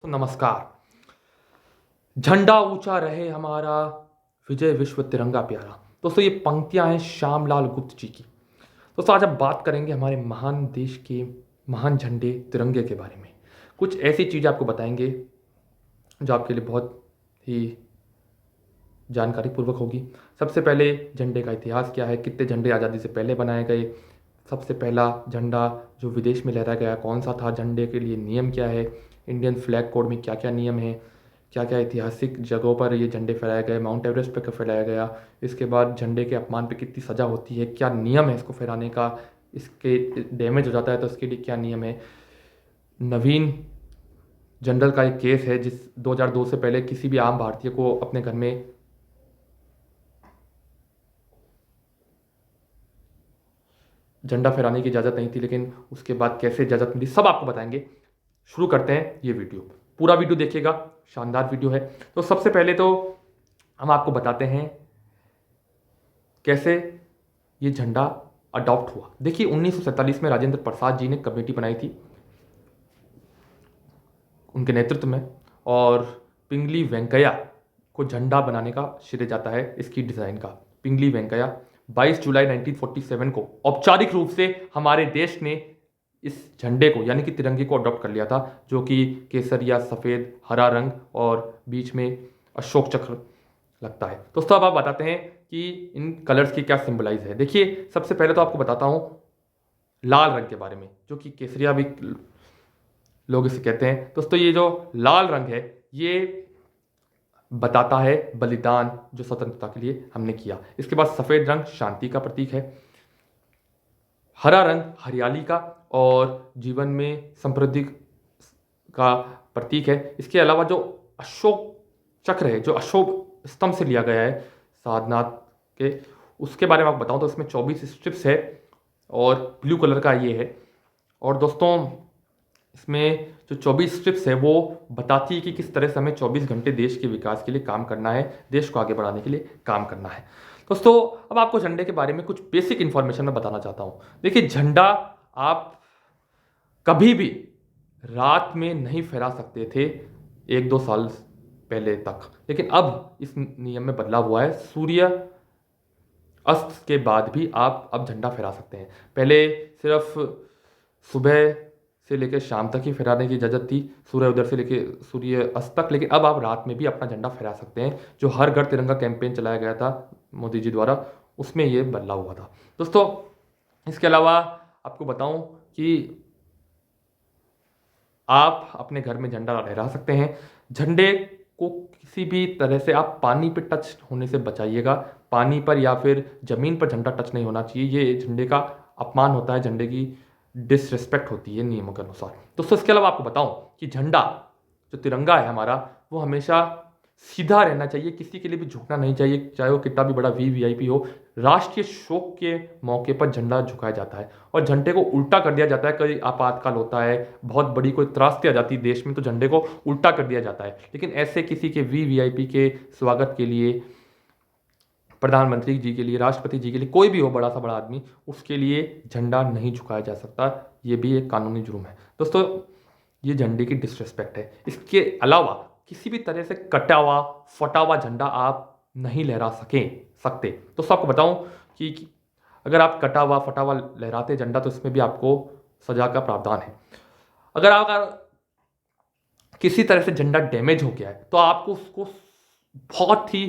नमस्कार। झंडा ऊंचा रहे हमारा, विजय विश्व तिरंगा प्यारा। दोस्तों ये पंक्तियां हैं श्यामलाल गुप्त जी की। दोस्तों आज हम बात करेंगे हमारे महान देश के महान झंडे तिरंगे के बारे में। कुछ ऐसी चीज़ें आपको बताएंगे जो आपके लिए बहुत ही जानकारी पूर्वक होगी। सबसे पहले झंडे का इतिहास क्या है, कितने झंडे आज़ादी से पहले बनाए गए, सबसे पहला झंडा जो विदेश में लहराया गया कौन सा था, झंडे के लिए नियम क्या है, इंडियन फ्लैग कोड में क्या क्या नियम है, क्या क्या ऐतिहासिक जगहों पर ये झंडे फहराए गए, माउंट एवरेस्ट पर फहराया गया, इसके बाद झंडे के अपमान पे कितनी सज़ा होती है, क्या नियम है इसको फहराने का, इसके डैमेज हो जाता है तो इसके लिए क्या नियम है। नवीन जनरल का एक केस है जिस 2002 से पहले किसी भी आम भारतीय को अपने घर में झंडा फहराने की इजाज़त नहीं थी, लेकिन उसके बाद कैसे इजाज़त मिली सब आपको बताएंगे। शुरू करते हैं ये वीडियो, पूरा वीडियो देखिएगा, शानदार वीडियो है। तो सबसे पहले तो हम आपको बताते हैं कैसे ये झंडा अडॉप्ट हुआ। देखिए 1947 में राजेंद्र प्रसाद जी ने कमेटी बनाई थी उनके नेतृत्व में, और पिंगली वेंकैया को झंडा बनाने का श्रेय जाता है इसकी डिज़ाइन का। पिंगली वेंकैया 22 जुलाई 1947 को औपचारिक रूप से हमारे देश ने इस झंडे को यानी कि तिरंगे को अडॉप्ट कर लिया था, जो कि केसरिया, सफ़ेद, हरा रंग और बीच में अशोक चक्र लगता है। दोस्तों अब आप बताते हैं कि इन कलर्स की क्या सिंबलाइज है। देखिए सबसे पहले तो आपको बताता हूँ लाल रंग के बारे में, जो कि केसरिया भी लोग इसे कहते हैं। दोस्तों ये जो लाल रंग है ये बताता है बलिदान जो स्वतंत्रता के लिए हमने किया। इसके बाद सफ़ेद रंग शांति का प्रतीक है, हरा रंग हरियाली का और जीवन में समृद्धि का प्रतीक है। इसके अलावा जो अशोक चक्र है, जो अशोक स्तंभ से लिया गया है सारनाथ के, उसके बारे में आपको बताऊं तो इसमें 24 स्ट्रिप्स है और ब्लू कलर का ये है। और दोस्तों इसमें जो 24 स्ट्रिप्स है वो बताती है कि किस तरह से हमें 24 घंटे देश के विकास के लिए काम करना है, देश को आगे बढ़ाने के लिए काम करना है। दोस्तों अब आपको झंडे के बारे में कुछ बेसिक इंफॉर्मेशन मैं बताना चाहता हूँ। देखिए झंडा आप कभी भी रात में नहीं फहरा सकते थे 1-2 साल पहले तक, लेकिन अब इस नियम में बदलाव हुआ है। सूर्य अस्त के बाद भी आप अब झंडा फहरा सकते हैं। पहले सिर्फ सुबह से लेकर शाम तक ही फहराने की इजाज़त थी, सूर्य उदय से लेकर सूर्य अस्त तक, लेकिन अब आप रात में भी अपना झंडा फहरा सकते हैं। जो हर घर तिरंगा कैंपेन चलाया गया था मोदी जी द्वारा, उसमें ये बदलाव हुआ था। दोस्तों इसके अलावा आपको बताऊं कि आप अपने घर में झंडा लहरा सकते हैं। झंडे को किसी भी तरह से आप पानी पे टच होने से बचाइएगा। पानी पर या फिर ज़मीन पर झंडा टच नहीं होना चाहिए, ये झंडे का अपमान होता है, झंडे की डिसरिस्पेक्ट होती है नियमों के अनुसार। दोस्तों इसके अलावा आपको बताऊं कि झंडा जो तिरंगा है हमारा, वो हमेशा सीधा रहना चाहिए, किसी के लिए भी झुकना नहीं चाहिए, चाहे वो कितना भी बड़ा वीवीआईपी हो। राष्ट्रीय शोक के मौके पर झंडा झुकाया जाता है और झंडे को उल्टा कर दिया जाता है। कई आपातकाल होता है, बहुत बड़ी कोई त्रासदी आ जाती है देश में, तो झंडे को उल्टा कर दिया जाता है, लेकिन ऐसे किसी के वीवीआईपी के स्वागत के लिए, प्रधानमंत्री जी के लिए, राष्ट्रपति जी के लिए, कोई भी हो बड़ा सा बड़ा आदमी, उसके लिए झंडा नहीं झुकाया जा सकता। ये भी एक कानूनी जुर्म है। दोस्तों ये झंडे की डिसरिस्पेक्ट है। इसके अलावा किसी भी तरह से कटा हुआ फटा हुआ झंडा आप नहीं लहरा सकते। दोस्तों आपको बताऊं कि अगर आप कटा हुआ फटा हुआ लहराते झंडा तो इसमें भी आपको सजा का प्रावधान है। अगर किसी तरह से झंडा डैमेज हो गया है तो आपको उसको बहुत ही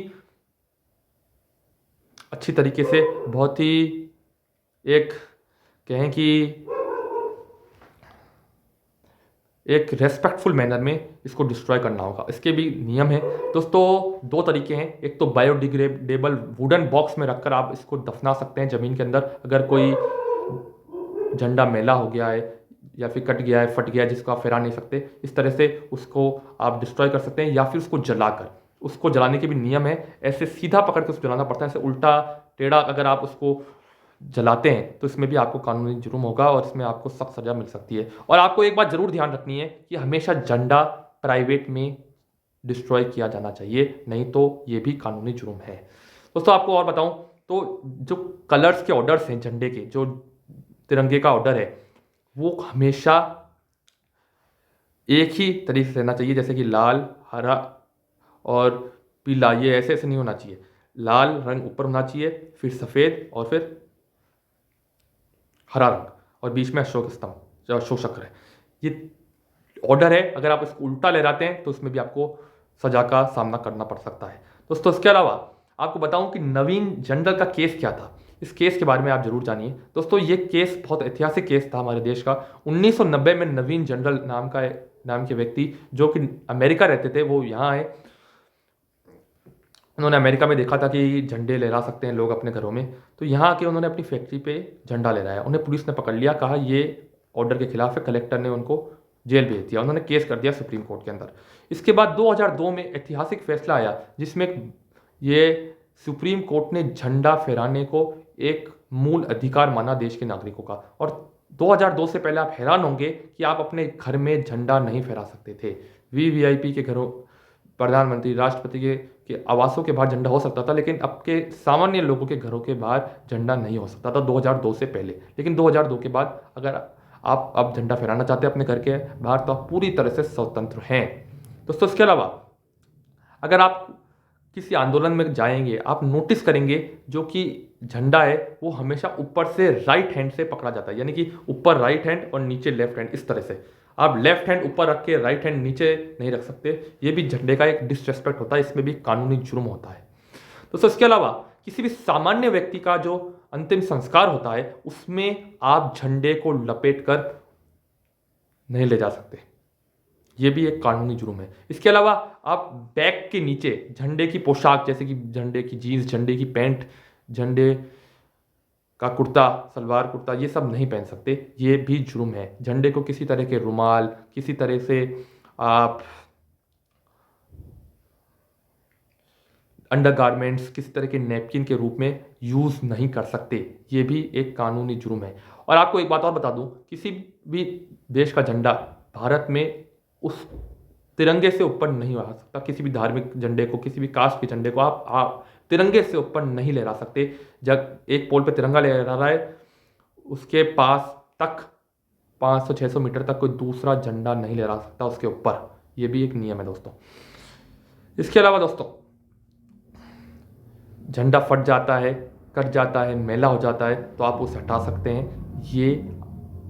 अच्छी तरीके से, बहुत ही एक कहें कि एक रेस्पेक्टफुल मैनर में इसको डिस्ट्रॉय करना होगा। इसके भी नियम है। दोस्तों 2 तरीके हैं, एक तो बायोडिग्रेडेबल वुडन बॉक्स में रखकर आप इसको दफना सकते हैं ज़मीन के अंदर। अगर कोई झंडा मैला हो गया है या फिर कट गया है, फट गया है, जिसको आप फहरा नहीं सकते, इस तरह से उसको आप डिस्ट्रॉय कर सकते हैं, या फिर उसको जलाकर, उसको जलाने के भी नियम है। ऐसे सीधा पकड़ के उसको जलाना पड़ता है, ऐसे उल्टा टेढ़ा अगर आप उसको जलाते हैं तो इसमें भी आपको कानूनी जुर्म होगा और इसमें आपको सख्त सजा मिल सकती है। और आपको एक बात जरूर ध्यान रखनी है कि हमेशा झंडा प्राइवेट में डिस्ट्रॉय किया जाना चाहिए, नहीं तो ये भी कानूनी जुर्म है। दोस्तों आपको और बताऊं तो जो कलर्स के ऑर्डर्स हैं झंडे के, जो तिरंगे का ऑर्डर है, वो हमेशा एक ही तरीके से रहना चाहिए, जैसे कि लाल, हरा और पीला, ये ऐसे ऐसे नहीं होना चाहिए। लाल रंग ऊपर होना चाहिए, फिर सफ़ेद और फिर हरा रंग, और बीच में अशोक स्तंभ जो अशोक चक्र है। ये ऑर्डर है। अगर आप इसको उल्टा ले जाते हैं तो उसमें भी आपको सजा का सामना करना पड़ सकता है दोस्तों। इसके अलावा आपको बताऊं कि नवीन जनरल का केस क्या था। इस केस के बारे में आप जरूर जानिए दोस्तों। ये केस बहुत ऐतिहासिक केस था हमारे देश का। 1990 में नवीन जनरल नाम के व्यक्ति जो कि अमेरिका रहते थे, वो यहाँ आए। उन्होंने अमेरिका में देखा था कि झंडे लहरा सकते हैं लोग अपने घरों में, तो यहाँ आके उन्होंने अपनी फैक्ट्री पे झंडा लहराया। उन्हें पुलिस ने पकड़ लिया, कहा ये ऑर्डर के खिलाफ है। कलेक्टर ने उनको जेल भेज दिया। उन्होंने केस कर दिया सुप्रीम कोर्ट के अंदर। इसके बाद 2002 में ऐतिहासिक फैसला आया जिसमें ये सुप्रीम कोर्ट ने झंडा फहराने को एक मूल अधिकार माना देश के नागरिकों का। और 2002 से पहले आप हैरान होंगे कि आप अपने घर में झंडा नहीं फहरा सकते थे। वीवीआईपी के घरों, प्रधानमंत्री, राष्ट्रपति के आवासों के बाहर झंडा हो सकता था, लेकिन अब के सामान्य लोगों के घरों के बाहर झंडा नहीं हो सकता था 2002 से पहले। लेकिन 2002 के बाद अगर आप अब झंडा फहराना चाहते हैं अपने घर के बाहर तो आप पूरी तरह से स्वतंत्र हैं दोस्तों। इसके अलावा अगर आप किसी आंदोलन में जाएंगे, आप नोटिस करेंगे जो कि झंडा है वो हमेशा ऊपर से राइट हैंड से पकड़ा जाता है, यानी कि ऊपर राइट हैंड और नीचे लेफ्ट हैंड, इस तरह से। आप लेफ्ट हैंड ऊपर रख के राइट हैंड नीचे नहीं रख सकते। ये भी झंडे का एक डिसरेस्पेक्ट होता है, इसमें भी कानूनी जुर्म होता है दोस्तों। इसके अलावा किसी भी सामान्य व्यक्ति का जो अंतिम संस्कार होता है उसमें आप झंडे को लपेट कर नहीं ले जा सकते, ये भी एक कानूनी जुर्म है। इसके अलावा आप बैग के नीचे झंडे की पोशाक, जैसे कि झंडे की जीन्स, झंडे की पैंट, झंडे का कुर्ता, सलवार कुर्ता, ये सब नहीं पहन सकते, ये भी जुर्म है। झंडे को किसी तरह के रुमाल, किसी तरह से आप अंडरगारमेंट्स, किसी तरह के नैपकिन के रूप में यूज़ नहीं कर सकते, ये भी एक कानूनी जुर्म है। और आपको एक बात और बता दूं, किसी भी देश का झंडा भारत में उस तिरंगे से ऊपर नहीं आ सकता। किसी भी धार्मिक झंडे को, किसी भी कास्ट के झंडे को आप तिरंगे से ऊपर नहीं लहरा सकते। जब एक पोल पे तिरंगा लहरा रहा है उसके पास तक 500-600 मीटर तक कोई दूसरा झंडा नहीं लहरा सकता उसके ऊपर, ये भी एक नियम है दोस्तों। इसके अलावा दोस्तों झंडा फट जाता है, कट जाता है, मैला हो जाता है तो आप उसे हटा सकते हैं। ये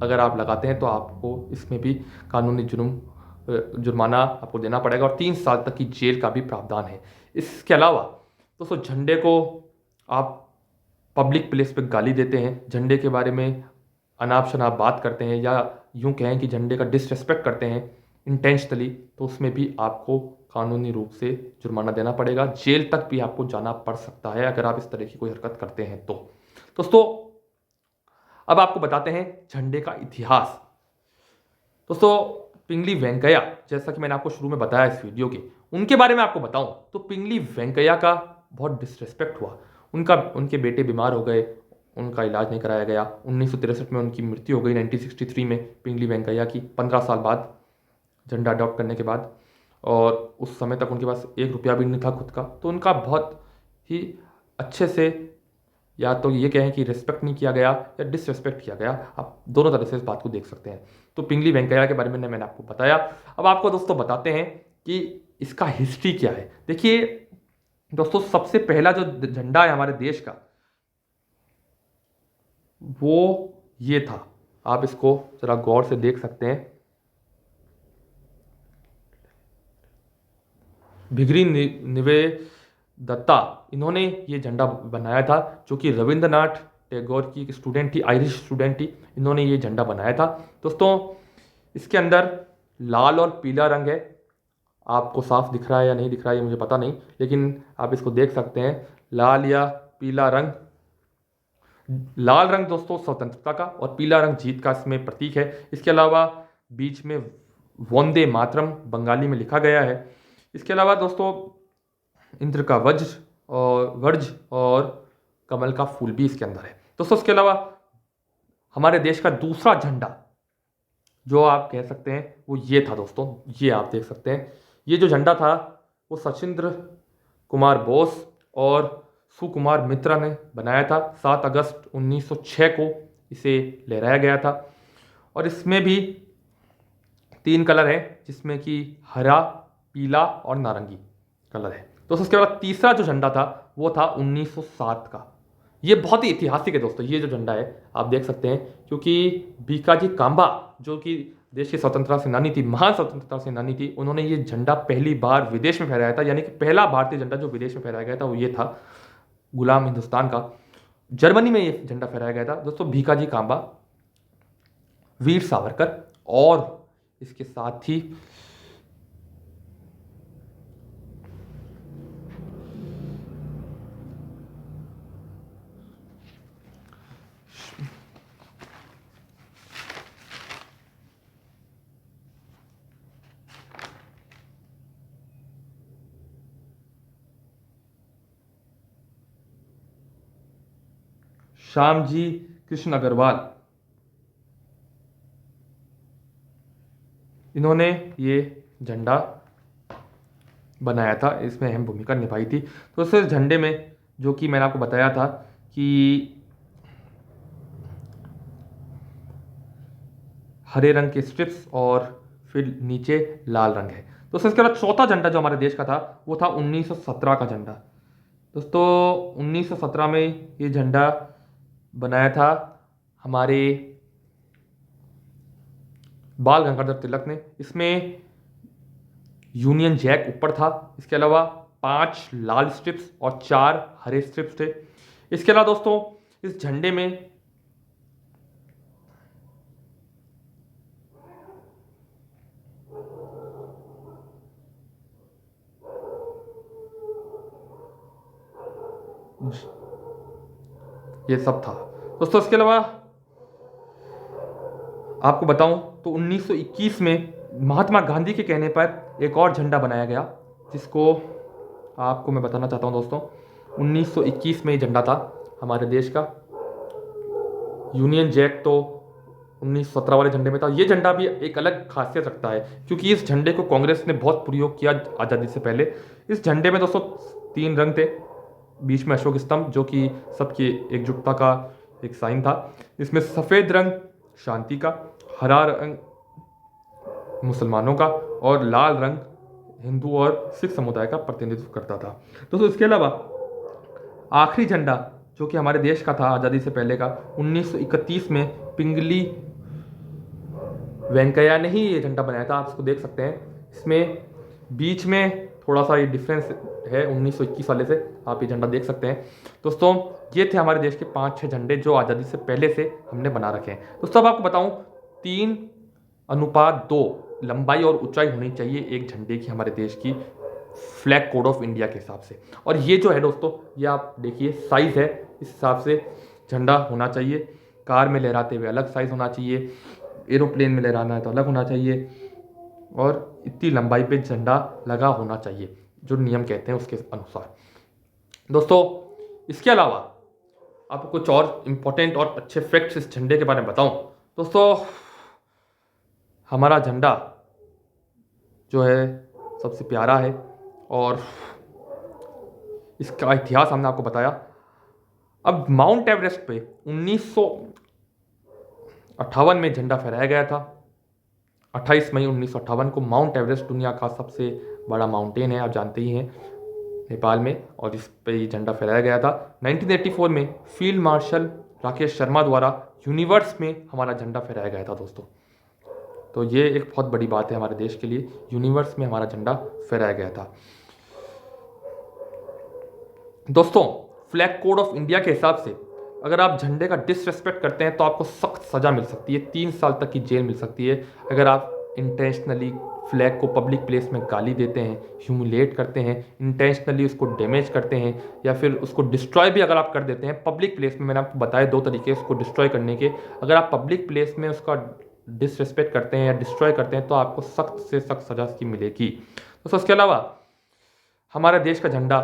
अगर आप लगाते हैं तो आपको इसमें भी कानूनी जुर्माना आपको देना पड़ेगा और 3 साल तक की जेल का भी प्रावधान है। इसके अलावा दोस्तों झंडे को आप पब्लिक प्लेस पे गाली देते हैं, झंडे के बारे में अनाप शनाप बात करते हैं, या यूं कहें कि झंडे का डिसरेस्पेक्ट करते हैं इंटेंशनली, तो उसमें भी आपको कानूनी रूप से जुर्माना देना पड़ेगा। जेल तक भी आपको जाना पड़ सकता है अगर आप इस तरह की कोई हरकत करते हैं तो। दोस्तों अब आपको बताते हैं झंडे का इतिहास। दोस्तों पिंगली वेंकैया, जैसा कि मैंने आपको शुरू में बताया इस वीडियो के, उनके बारे में आपको बताऊं तो पिंगली वेंकैया का बहुत डिसरेस्पेक्ट हुआ। उनके बेटे बीमार हो गए, उनका इलाज नहीं कराया गया। 1963 में उनकी मृत्यु हो गई, 1963 में पिंगली वेंकैया की, 15 साल बाद झंडा अडॉप्ट करने के बाद। और उस समय तक उनके पास 1 रुपया भी नहीं था खुद का। तो उनका बहुत ही अच्छे से, या तो ये कहें कि रिस्पेक्ट नहीं किया गया या डिसरिस्पेक्ट किया गया, आप दोनों तरह से इस बात को देख सकते हैं। तो पिंगली वेंकैया के बारे में मैंने आपको बताया। अब आपको दोस्तों बताते हैं कि इसका हिस्ट्री क्या है। देखिए दोस्तों, सबसे पहला जो झंडा है हमारे देश का वो ये था। आप इसको जरा गौर से देख सकते हैं। भिगरी निवेदत्ता, इन्होंने ये झंडा बनाया था, जो कि रविंद्रनाथ टैगोर की एक स्टूडेंट थी, आयरिश स्टूडेंट थी। इन्होंने ये झंडा बनाया था। दोस्तों इसके अंदर लाल और पीला रंग है। आपको साफ दिख रहा है या नहीं दिख रहा है ये मुझे पता नहीं, लेकिन आप इसको देख सकते हैं, लाल या पीला रंग। लाल रंग दोस्तों स्वतंत्रता का और पीला रंग जीत का इसमें प्रतीक है। इसके अलावा बीच में वंदे मातरम बंगाली में लिखा गया है। इसके अलावा दोस्तों इंद्र का वज्र और कमल का फूल भी इसके अंदर है दोस्तों। इसके अलावा हमारे देश का दूसरा झंडा जो आप कह सकते हैं वो ये था दोस्तों, ये आप देख सकते हैं। ये जो झंडा था वो सचिंद्र कुमार बोस और सुकुमार मित्रा ने बनाया था। 7 अगस्त 1906 को इसे लहराया गया था। और इसमें भी 3 कलर है जिसमें कि हरा, पीला और नारंगी कलर है। तो उसके बाद तीसरा जो झंडा था वो था 1907 का। ये बहुत ही ऐतिहासिक है दोस्तों, ये जो झंडा है आप देख सकते हैं, क्योंकि भीकाजी कांबा जो कि देश की स्वतंत्रता सेनानी थी, महान स्वतंत्रता सेनानी थी, उन्होंने ये झंडा पहली बार विदेश में फहराया था। यानी कि पहला भारतीय झंडा जो विदेश में फहराया गया था वो ये था, गुलाम हिंदुस्तान का। जर्मनी में ये झंडा फहराया गया था दोस्तों। भीकाजी कांबा, वीर सावरकर और इसके साथ ही श्यामजी कृष्ण अग्रवाल, इन्होंने ये झंडा बनाया था, इसमें अहम भूमिका निभाई थी। तो इस झंडे में जो कि मैंने आपको बताया था कि हरे रंग के स्ट्रिप्स और फिर नीचे लाल रंग है। तो इसके बाद चौथा झंडा जो हमारे देश का था वो था 1917 का झंडा। दोस्तों 1917 में ये झंडा बनाया था हमारे बाल गंगाधर तिलक ने। इसमें यूनियन जैक ऊपर था, इसके अलावा 5 लाल स्ट्रिप्स और 4 हरे स्ट्रिप्स थे। इसके अलावा दोस्तों इस झंडे में ये सब था दोस्तों। इसके अलावा आपको बताऊं तो 1921 में महात्मा गांधी के कहने पर एक और झंडा बनाया गया, जिसको आपको मैं बताना चाहता हूं दोस्तों। 1921 में ये झंडा था हमारे देश का। यूनियन जैक तो 1917 वाले झंडे में था। ये झंडा भी एक अलग खासियत रखता है, क्योंकि इस झंडे को कांग्रेस ने बहुत प्रयोग किया आज़ादी से पहले। इस झंडे में दोस्तों 3 रंग थे, बीच में अशोक स्तंभ जो कि सबकी एकजुटता का एक साइन था। इसमें सफ़ेद रंग शांति का, हरा रंग मुसलमानों का और लाल रंग हिंदू और सिख समुदाय का प्रतिनिधित्व करता था। दोस्तों इसके अलावा आखिरी झंडा जो कि हमारे देश का था आज़ादी से पहले का, 1931 में पिंगली वेंकैया ने ही ये झंडा बनाया था। आप इसको देख सकते हैं, इसमें बीच में थोड़ा सा ये डिफरेंस है 1921 वाले से, आप ये झंडा देख सकते हैं। दोस्तों ये थे हमारे देश के 5-6 झंडे जो आज़ादी से पहले से हमने बना रखे हैं। दोस्तों अब आपको बताऊं 3:2 लंबाई और ऊंचाई होनी चाहिए एक झंडे की हमारे देश की फ्लैग कोड ऑफ इंडिया के हिसाब से। और ये जो है दोस्तों, ये आप देखिए साइज़ है, इस हिसाब से झंडा होना चाहिए। कार में लहराते हुए अलग साइज़ होना चाहिए, एरोप्लेन में लहराना है तो अलग होना चाहिए, और इतनी लंबाई पे झंडा लगा होना चाहिए जो नियम कहते हैं उसके अनुसार। दोस्तों इसके अलावा आपको कुछ और इम्पोर्टेंट और अच्छे फैक्ट्स इस झंडे के बारे में बताऊं। दोस्तों हमारा झंडा जो है सबसे प्यारा है, और इसका इतिहास हमने आपको बताया। अब माउंट एवरेस्ट पे 1958 में झंडा फहराया गया था। 28 मई 1958 को माउंट एवरेस्ट दुनिया का सबसे बड़ा माउंटेन है, आप जानते ही हैं, नेपाल में, और इस पे ये झंडा फहराया गया था। 1984 में फील्ड मार्शल राकेश शर्मा द्वारा यूनिवर्स में हमारा झंडा फहराया गया था दोस्तों। तो ये एक बहुत बड़ी बात है हमारे देश के लिए, यूनिवर्स में हमारा झंडा फहराया गया था। दोस्तों फ्लैग कोड ऑफ इंडिया के हिसाब से अगर आप झंडे का डिसरेस्पेक्ट करते हैं तो आपको सख्त सज़ा मिल सकती है, 3 साल तक की जेल मिल सकती है। अगर आप इंटेंशनली फ्लैग को पब्लिक प्लेस में गाली देते हैं, ह्यूमिलेट करते हैं, इंटेंशनली उसको डैमेज करते हैं, या फिर उसको डिस्ट्रॉय भी अगर आप कर देते हैं पब्लिक प्लेस में। मैंने आपको बताया 2 तरीके उसको डिस्ट्रॉय करने के। अगर आप पब्लिक प्लेस में उसका डिसरेस्पेक्ट करते हैं या डिस्ट्रॉय करते हैं तो आपको सख्त से सख्त सज़ा की मिलेगी। तो उसके अलावा हमारे देश का झंडा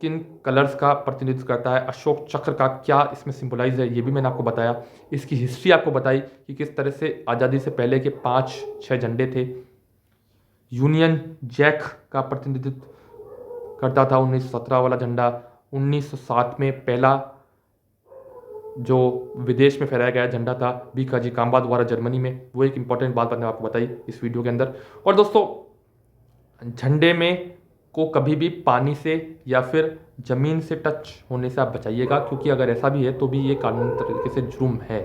किन कलर्स का प्रतिनिधित्व करता है, अशोक चक्र का क्या इसमें सिंबलाइज है, ये भी मैंने आपको बताया। इसकी हिस्ट्री आपको बताई कि किस तरह से आज़ादी से पहले के 5-6 झंडे थे। यूनियन जैक का प्रतिनिधित्व करता था 1917 वाला झंडा। 1907 में पहला जो विदेश में फहराया गया झंडा था भीखाजी कांबा द्वारा जर्मनी में, वो एक इंपॉर्टेंट बात मैंने आपको बताई इस वीडियो के अंदर। और दोस्तों, झंडे में को कभी भी पानी से या फिर ज़मीन से टच होने से आप बचाइएगा, क्योंकि अगर ऐसा भी है तो भी ये कानूनी तरीके से जुर्म है।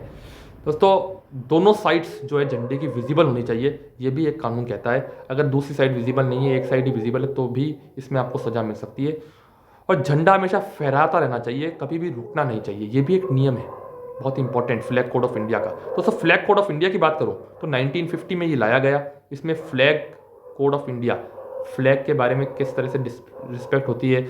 दोस्तों, दोनों साइड्स जो है झंडे की विजिबल होनी चाहिए, ये भी एक कानून कहता है। अगर दूसरी साइड विजिबल नहीं है, एक साइड ही विजिबल है, तो भी इसमें आपको सज़ा मिल सकती है। और झंडा हमेशा फहराता रहना चाहिए, कभी भी रुकना नहीं चाहिए, ये भी एक नियम है बहुत important flag code of India का। दोस्तों, फ्लैग कोड ऑफ इंडिया की बात करो तो 1950 में ये लाया गया। इसमें flag code of India, flag के बारे में किस तरह से रिस्पेक्ट होती है,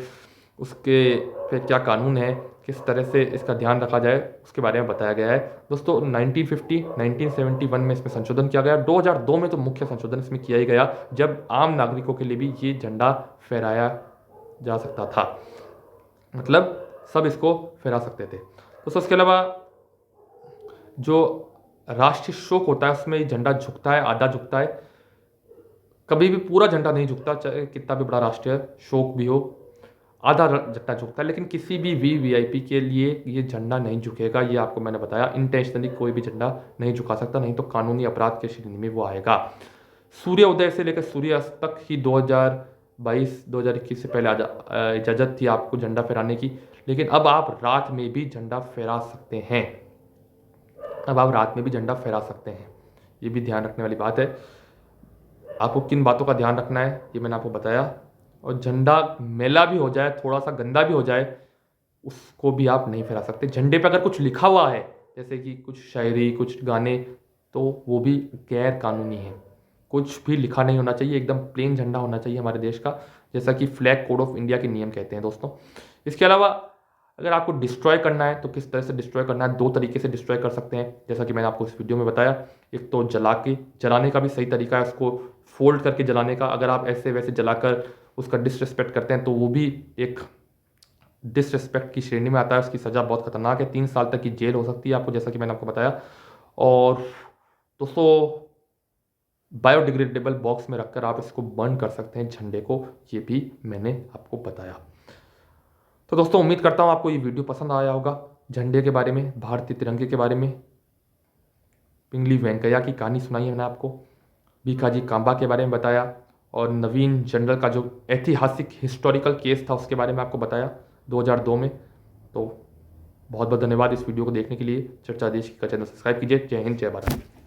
उसके पे क्या कानून है, किस तरह से इसका ध्यान रखा जाए, उसके बारे में बताया गया है। दोस्तों, 1950 1971 में इसमें संशोधन किया गया। 2002 में तो मुख्य संशोधन इसमें किया ही गया, जब आम नागरिकों के लिए भी ये झंडा फहराया जा सकता था, मतलब सब इसको फहरा सकते थे। दोस्तों, इसके अलावा जो राष्ट्रीय शोक होता है उसमें झंडा झुकता है, आधा झुकता है, कभी भी पूरा झंडा नहीं झुकता, चाहे कितना भी बड़ा राष्ट्रीय शोक भी हो, आधा झंडा झुकता है। लेकिन किसी भी वीवीआईपी के लिए ये झंडा नहीं झुकेगा, ये आपको मैंने बताया। इंटेंशनली कोई भी झंडा नहीं झुका सकता, नहीं तो कानूनी अपराध के श्रेणी में वो आएगा। सूर्योदय से लेकर सूर्यास्त तक ही 2022-2021 से पहले इजाज़त थी आपको झंडा फहराने की, लेकिन अब आप रात में भी झंडा फहरा सकते हैं। अब आप रात में भी झंडा फहरा सकते हैं, ये भी ध्यान रखने वाली बात है। आपको किन बातों का ध्यान रखना है ये मैंने आपको बताया। और झंडा मैला भी हो जाए, थोड़ा सा गंदा भी हो जाए, उसको भी आप नहीं फहरा सकते। झंडे पे अगर कुछ लिखा हुआ है, जैसे कि कुछ शायरी, कुछ गाने, तो वो भी गैर कानूनी है। कुछ भी लिखा नहीं होना चाहिए, एकदम प्लेन झंडा होना चाहिए हमारे देश का, जैसा कि फ्लैग कोड ऑफ इंडिया के नियम कहते हैं दोस्तों। इसके अलावा अगर आपको डिस्ट्रॉय करना है तो किस तरह से डिस्ट्रॉय करना है, दो तरीके से डिस्ट्रॉय कर सकते हैं, जैसा कि मैंने आपको इस वीडियो में बताया। एक तो जलाने का भी सही तरीका है, उसको फोल्ड करके जलाने का। अगर आप ऐसे वैसे जलाकर उसका डिसरिस्पेक्ट करते हैं तो वो भी एक डिसरिस्पेक्ट की श्रेणी में आता है, उसकी सज़ा बहुत खतरनाक है, 3 साल तक की जेल हो सकती है आपको, जैसा कि मैंने आपको बताया। और दोस्तों, बायोडिग्रेडेबल बॉक्स में रखकर आप इसको बर्न कर सकते हैं झंडे को, ये भी मैंने आपको बताया। तो दोस्तों, उम्मीद करता हूँ आपको ये वीडियो पसंद आया होगा। झंडे के बारे में, भारतीय तिरंगे के बारे में, पिंगली वेंकैया की कहानी सुनाई है मैंने आपको, भीखाजी कांबा के बारे में बताया, और नवीन जनरल का जो ऐतिहासिक हिस्टोरिकल केस था उसके बारे में आपको बताया 2002 में। तो बहुत बहुत धन्यवाद इस वीडियो को देखने के लिए। चर्चा देश का चैनल सब्सक्राइब कीजिए। जय हिंद, जय भारत।